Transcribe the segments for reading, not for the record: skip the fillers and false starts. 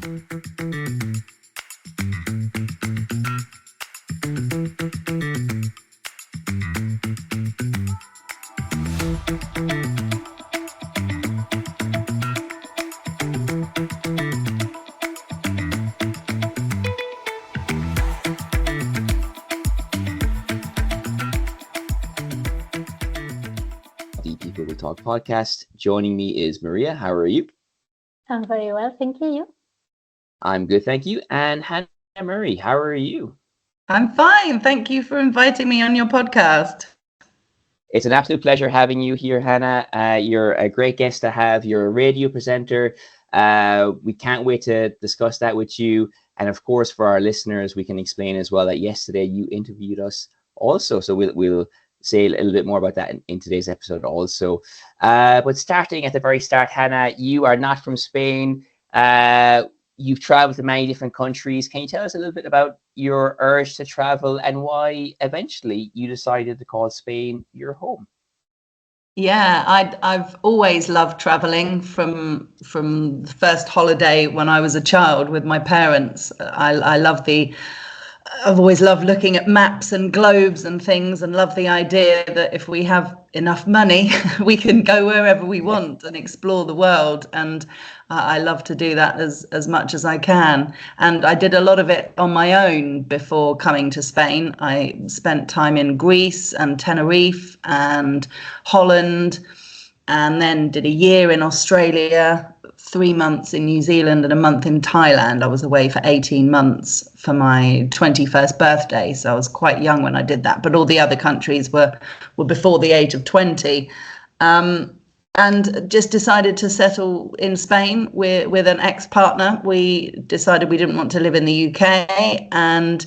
The People Who Talk podcast. Joining me is Maria. How are you? I'm very well, thank you. You? I'm good, thank you. And Hannah Murray, how are you? I'm fine. Thank you for inviting me on your podcast. It's an absolute pleasure having you here, Hannah. You're a great guest to have. You're a radio presenter. We can't wait to discuss that with you. And of course, for our listeners, we can explain as well that yesterday you interviewed us also. So we'll say a little bit more about that in today's episode also. But starting at the very start, Hannah, you are not from Spain. You've traveled to many different countries. Can you tell us a little bit about your urge to travel and why eventually you decided to call Spain your home? Yeah, I've always loved traveling from the first holiday when I was a child with my parents. I've always loved looking at maps and globes and things, and love the idea that if we have enough money, we can go wherever we want and explore the world. And I love to do that as much as I can. And I did a lot of it on my own before coming to Spain. I spent time in Greece and Tenerife and Holland, and then did a year in Australia, 3 months in New Zealand and a month in Thailand. I was away for 18 months for my 21st birthday. So I was quite young when I did that. But all the other countries were before the age of 20. And just decided to settle in Spain with an ex-partner. We decided we didn't want to live in the UK and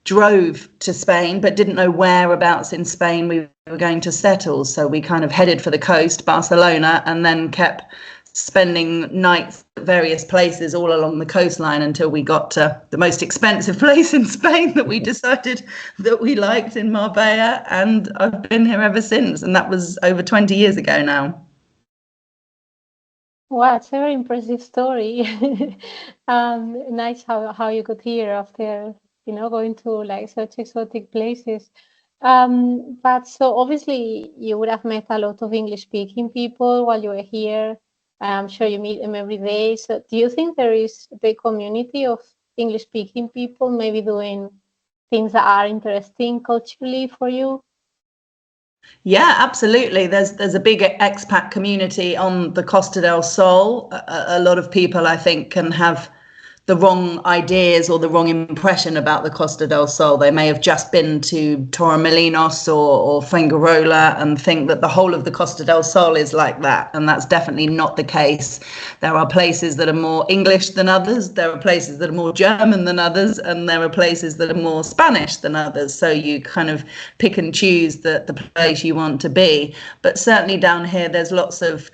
drove to Spain, but didn't know whereabouts in Spain we were going to settle. So we kind of headed for the coast, Barcelona, and then kept spending nights at various places all along the coastline until we got to the most expensive place in Spain that we decided that we liked, in Marbella. And I've been here ever since. And that was over 20 years ago now. Wow, it's a very impressive story. Nice how you got here after, going to like such exotic places. But so obviously you would have met a lot of English speaking people while you were here. I'm sure you meet them every day. So do you think there is a big community of English speaking people maybe doing things that are interesting culturally for you? Yeah, absolutely. There's a big expat community on the Costa del Sol. A lot of people, I think, can have the wrong ideas or the wrong impression about the Costa del Sol. They may have just been to Torremolinos or Fuengirola and think that the whole of the Costa del Sol is like that. And that's definitely not the case. There are places that are more English than others. There are places that are more German than others. And there are places that are more Spanish than others. So you kind of pick and choose the place you want to be. But certainly down here, there's lots of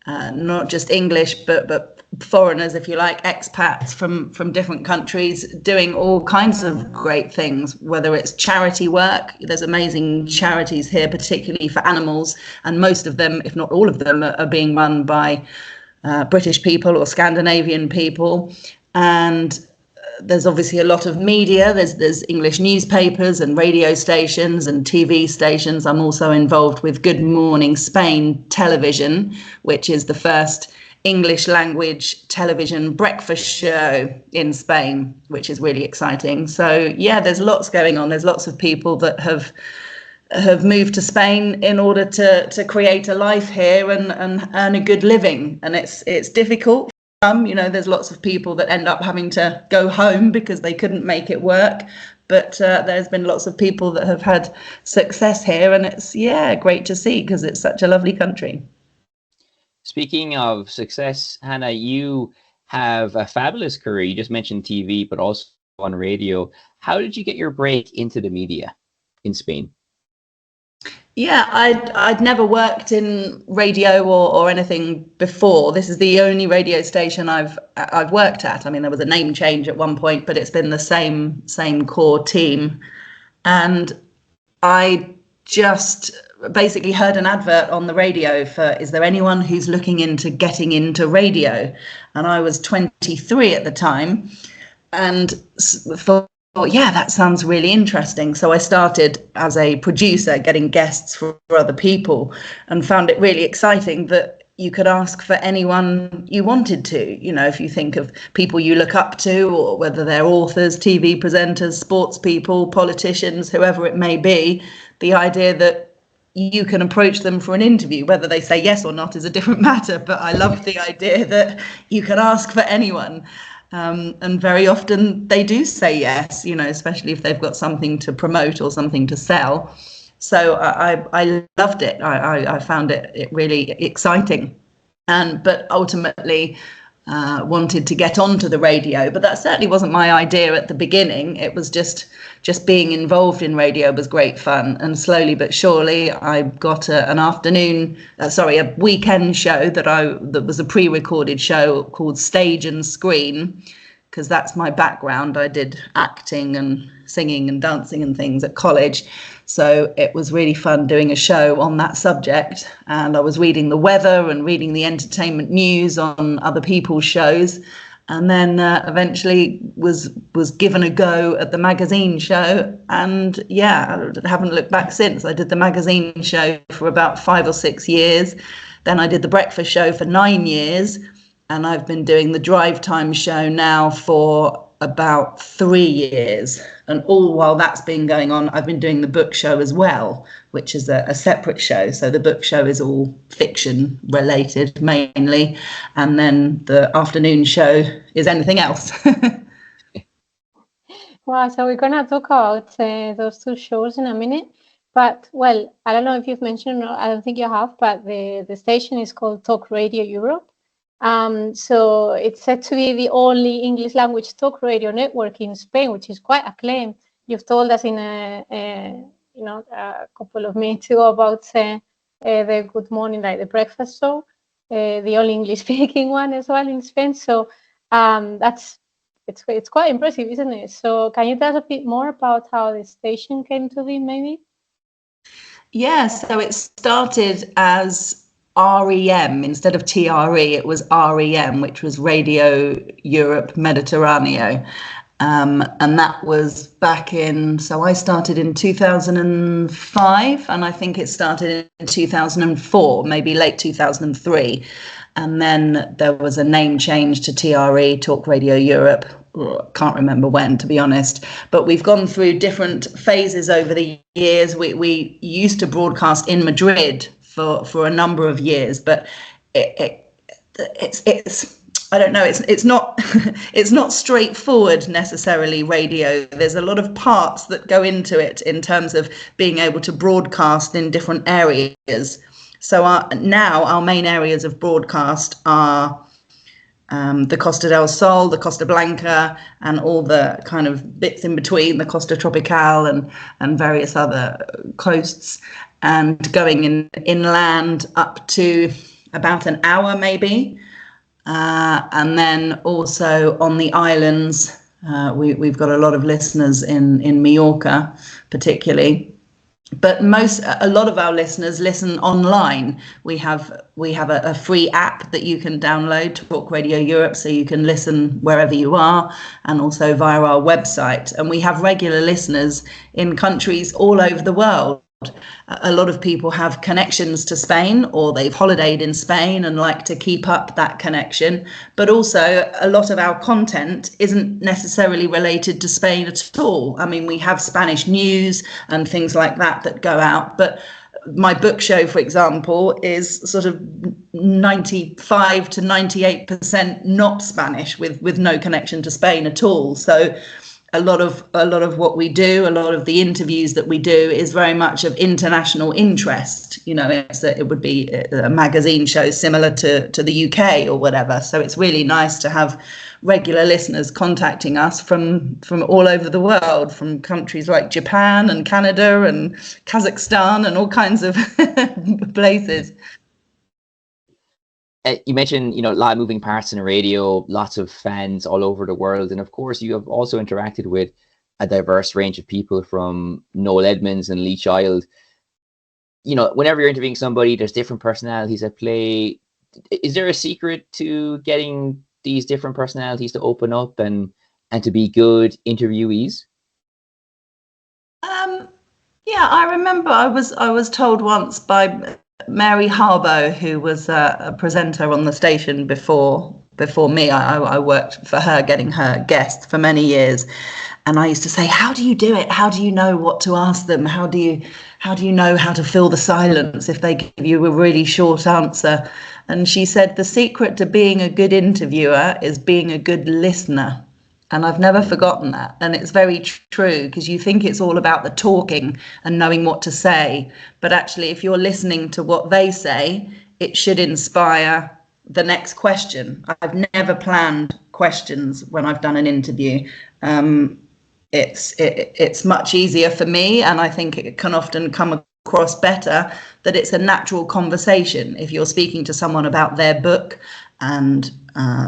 not just English, but foreigners, if you like, expats from different countries doing all kinds of great things, whether it's charity work. There's amazing charities here, particularly for animals, and most of them, if not all of them, are being run by British people or Scandinavian people. And there's obviously a lot of media. There's English newspapers and radio stations and TV stations. I'm also involved with Good Morning Spain television, which is the first English language television breakfast show in Spain, which is really exciting. So yeah, there's lots going on. There's lots of people that have moved to Spain in order to create a life here and earn a good living. And it's difficult. There's lots of people that end up having to go home because they couldn't make it work. But there's been lots of people that have had success here. And it's, great to see because it's such a lovely country. Speaking of success, Hannah, you have a fabulous career. You just mentioned TV, but also on radio. How did you get your break into the media in Spain? Yeah, I'd never worked in radio or anything before. This is the only radio station I've worked at. I mean, there was a name change at one point, but it's been the same core team. And I just basically heard an advert on the radio for, is there anyone who's looking into getting into radio? And I was 23 at the time, and thought, yeah, that sounds really interesting. So I started as a producer, getting guests for other people, and found it really exciting that you could ask for anyone you wanted to. You know, if you think of people you look up to, or whether they're authors, TV presenters, sports people, politicians, whoever it may be, the idea that you can approach them for an interview, whether they say yes or not is a different matter. But I love the idea that you can ask for anyone. And very often they do say yes, you know, especially if they've got something to promote or something to sell. So I loved it. I found it really exciting, but ultimately wanted to get onto the radio. But that certainly wasn't my idea at the beginning. It was just being involved in radio was great fun. And slowly but surely, I got a weekend show that was a pre-recorded show called Stage and Screen, because that's my background. I did acting and singing and dancing and things at college. So it was really fun doing a show on that subject. And I was reading the weather and reading the entertainment news on other people's shows. And then eventually was given a go at the magazine show. And yeah, I haven't looked back since. I did the magazine show for about 5 or 6 years. Then I did the breakfast show for 9 years. And I've been doing the drive time show now for about 3 years. And all while that's been going on, I've been doing the book show as well, which is a separate show. So the book show is all fiction related mainly. And then the afternoon show is anything else. Wow, so we're going to talk about those two shows in a minute. But, well, I don't know if you've mentioned, or I don't think you have, but the station is called Talk Radio Europe. So it's said to be the only English language talk radio network in Spain, which is quite acclaimed. You've told us in a couple of minutes ago about the Good Morning, like the breakfast show, the only English speaking one as well in Spain. So it's quite impressive, isn't it? So can you tell us a bit more about how the station came to be, maybe? Yeah, so it started as REM instead of TRE. It was REM, which was Radio Europe Mediterraneo, and that was back in. So I started in 2005, and I think it started in 2004, maybe late 2003, and then there was a name change to TRE, Talk Radio Europe. Can't remember when, to be honest, but we've gone through different phases over the years. We used to broadcast in Madrid for a number of years, but it's I don't know, it's not it's not straightforward necessarily, radio. There's a lot of parts that go into it in terms of being able to broadcast in different areas. So now our main areas of broadcast are the Costa del Sol, the Costa Blanca, and all the kind of bits in between, the Costa Tropical and various other coasts, and going inland up to about an hour maybe. And then also on the islands, we've got a lot of listeners in Mallorca particularly. But a lot of our listeners listen online. We have a free app that you can download, Talk Radio Europe, so you can listen wherever you are, and also via our website. And we have regular listeners in countries all over the world. A lot of people have connections to Spain, or they've holidayed in Spain and like to keep up that connection. But also a lot of our content isn't necessarily related to Spain at all. I mean, we have Spanish news and things like that go out. But my book show, for example, is sort of 95 to 98% not Spanish, with no connection to Spain at all. So a lot of what we do, a lot of the interviews that we do is very much of international interest. You know, it would be a magazine show similar to the UK or whatever. So it's really nice to have regular listeners contacting us from all over the world, from countries like Japan and Canada and Kazakhstan and all kinds of places. You mentioned, a lot of moving parts in the radio, lots of fans all over the world. And of course, you have also interacted with a diverse range of people, from Noel Edmonds and Lee Child. whenever you're interviewing somebody, there's different personalities at play. Is there a secret to getting these different personalities to open up and to be good interviewees? Yeah, I remember I was told once by Mary Harbaugh, who was a presenter on the station before me. I worked for her, getting her guests for many years, and I used to say, "How do you do it? How do you know what to ask them? How do you know how to fill the silence if they give you a really short answer?" And she said, "The secret to being a good interviewer is being a good listener." And I've never forgotten that. And it's very true, because you think it's all about the talking and knowing what to say. But actually, if you're listening to what they say, it should inspire the next question. I've never planned questions when I've done an interview. It's much easier for me, and I think it can often come across better that it's a natural conversation. If you're speaking to someone about their book and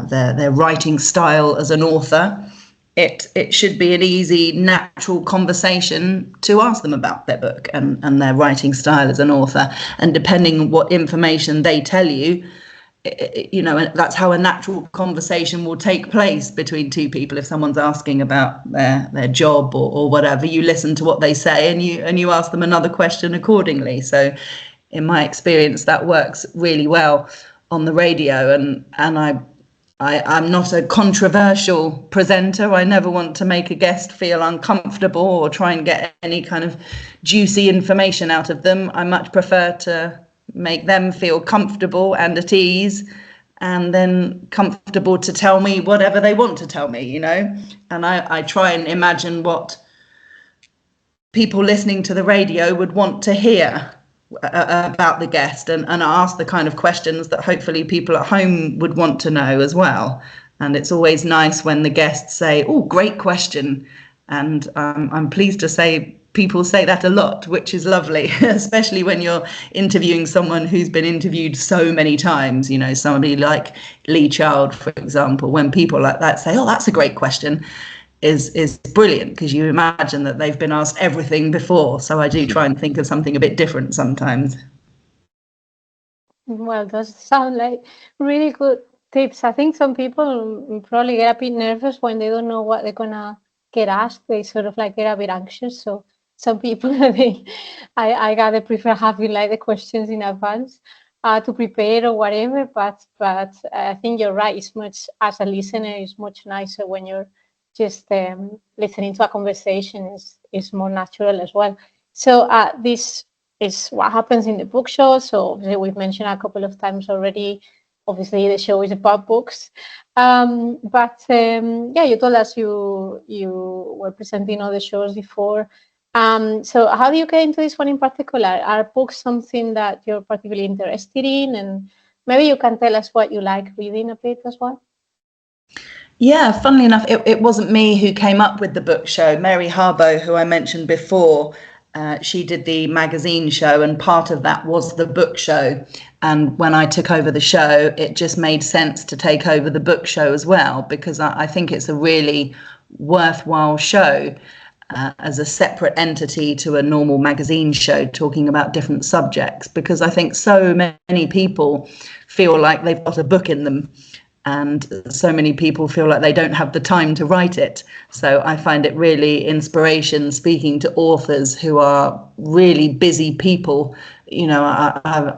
their writing style as an author, it should be an easy, natural conversation to ask them about their book and their writing style as an author. And depending on what information they tell you, that's how a natural conversation will take place between two people. If someone's asking about their job or whatever, you listen to what they say and you ask them another question accordingly. So in my experience, that works really well on the radio. And I'm not a controversial presenter. I never want to make a guest feel uncomfortable or try and get any kind of juicy information out of them. I much prefer to make them feel comfortable and at ease, and then comfortable to tell me whatever they want to tell me, And I try and imagine what people listening to the radio would want to hear about the guest, and ask the kind of questions that hopefully people at home would want to know as well. And it's always nice when the guests say, "Oh, great question." And I'm pleased to say people say that a lot, which is lovely, especially when you're interviewing someone who's been interviewed so many times, somebody like Lee Child, for example. When people like that say, "Oh, that's a great question," is brilliant, because you imagine that they've been asked everything before. So I do try and think of something a bit different sometimes. Well, those sound like really good tips. I think some people probably get a bit nervous when they don't know what they're gonna get asked. They sort of like get a bit anxious. So some people, I gotta prefer having like the questions in advance to prepare or whatever. But I think you're right. It's much, as a listener, it's much nicer when you're just listening to a conversation. Is more natural as well. So this is what happens in the book show. So we've mentioned a couple of times already. Obviously, the show is about books, but you told us you were presenting other shows before. So how do you get into this one in particular? Are books something that you're particularly interested in? And maybe you can tell us what you like reading a bit as well. Yeah, funnily enough, it wasn't me who came up with the book show. Mary Harbaugh, who I mentioned before, she did the magazine show, and part of that was the book show. And when I took over the show, it just made sense to take over the book show as well, because I think it's a really worthwhile show as a separate entity to a normal magazine show talking about different subjects, because I think so many people feel like they've got a book in them. And so many people feel like they don't have the time to write it. So I find it really inspiration speaking to authors who are really busy people. I'll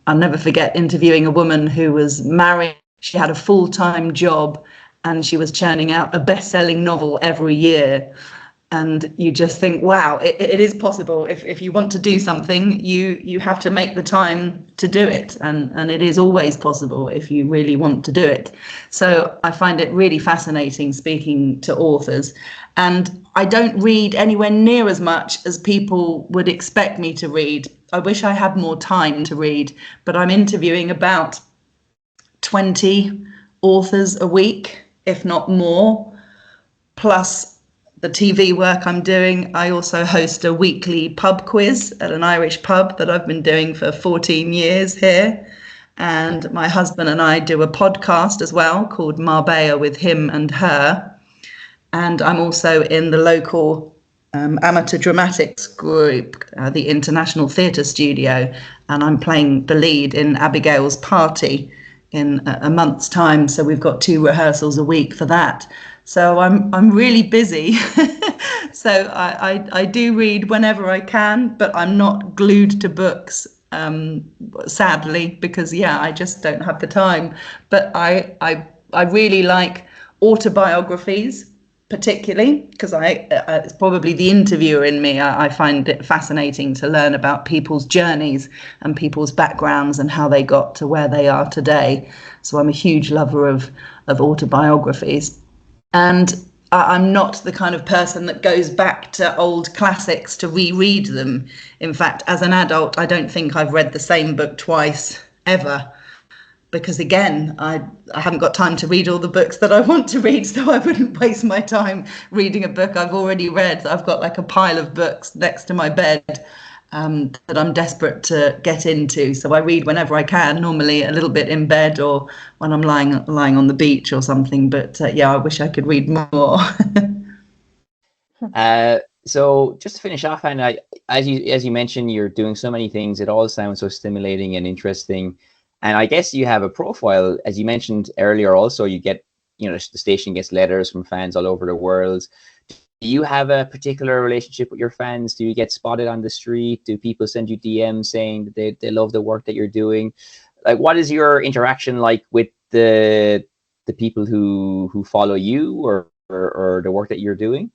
never forget interviewing a woman who was married. She had a full-time job and she was churning out a best-selling novel every year. And you just think, wow, it is possible. If you want to do something, you have to make the time to do it. And it is always possible if you really want to do it. So I find it really fascinating speaking to authors. And I don't read anywhere near as much as people would expect me to read. I wish I had more time to read, but I'm interviewing about 20 authors a week, if not more, plus the TV work I'm doing. I also host a weekly pub quiz at an Irish pub that I've been doing for 14 years here. And my husband and I do a podcast as well called Marbella with Him and Her. And I'm also in the local amateur dramatics group, the International Theatre Studio, and I'm playing the lead in Abigail's Party in a month's time. So we've got 2 rehearsals a week for that. So I'm really busy. So I do read whenever I can, but I'm not glued to books, sadly, because I just don't have the time. But I really like autobiographies, particularly because it's probably the interviewer in me. I find it fascinating to learn about people's journeys and people's backgrounds and how they got to where they are today. So I'm a huge lover of autobiographies. And I'm not the kind of person that goes back to old classics to reread them. In fact, as an adult, I don't think I've read the same book twice ever. Because again, I haven't got time to read all the books that I want to read, so I wouldn't waste my time reading a book I've already read. I've got like a pile of books next to my bed that I'm desperate to get into. So I read whenever I can, normally a little bit in bed or when I'm lying on the beach or something. But I wish I could read more. So just to finish off, Hannah, as you mentioned, you're doing so many things. It all sounds so stimulating and interesting. And I guess you have a profile, as you mentioned earlier. Also, you get, the station gets letters from fans all over the world. Do you have a particular relationship with your fans? Do you get spotted on the street? Do people send you DMs saying that they love the work that you're doing? Like, what is your interaction like with the people who follow you or the work that you're doing?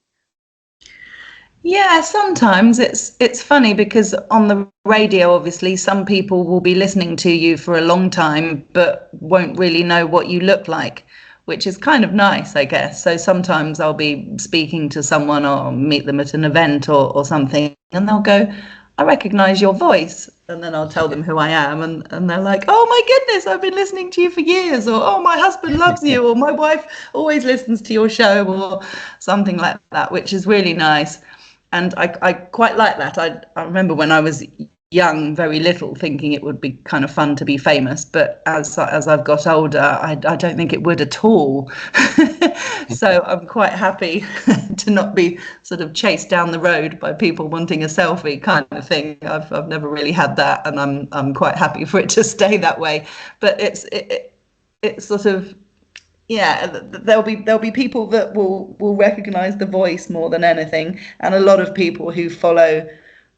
Yeah, sometimes it's funny because on the radio, obviously, some people will be listening to you for a long time, but won't really know what you look like, which is kind of nice, I guess. So sometimes I'll be speaking to someone or meet them at an event or something, and they'll go, I recognize your voice. And then I'll tell them who I am, and they're like, oh my goodness, I've been listening to you for years, or oh, my husband loves you, or my wife always listens to your show, or something like that, which is really nice. And I quite like that. I remember when I was young, very little, thinking it would be kind of fun to be famous. But as I've got older, I don't think it would at all. So I'm quite happy to not be sort of chased down the road by people wanting a selfie kind of thing. I've never really had that, and I'm quite happy for it to stay that way. But it's sort of, there'll be people that will recognize the voice more than anything, and a lot of people who follow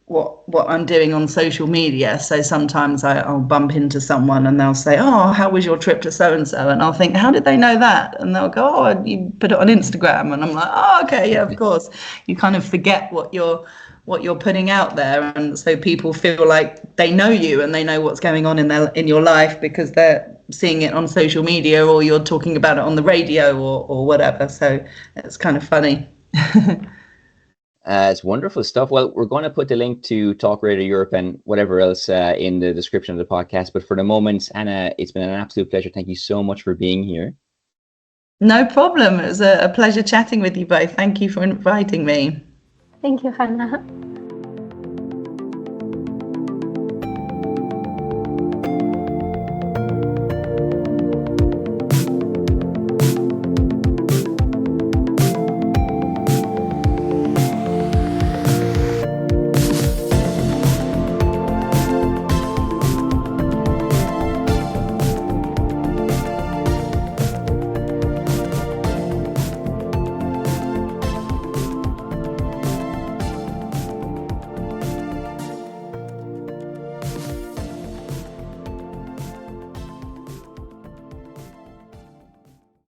what I'm doing on social media. So sometimes I'll bump into someone and they'll say, oh, how was your trip to so and so? And I'll think, how did they know that? And they'll go, oh, you put it on Instagram. And I'm like, oh, okay, yeah, of course. You kind of forget what you're putting out there, and so people feel like they know you and they know what's going on in your life because they're seeing it on social media, or you're talking about it on the radio or whatever. So it's kind of funny. It's wonderful stuff. Well, we're going to put the link to Talk Radio Europe and whatever else in the description of the podcast. But for the moment, Anna, it's been an absolute pleasure. Thank you so much for being here. No problem. It was a pleasure chatting with you both. Thank you for inviting me. Thank you, Hannah.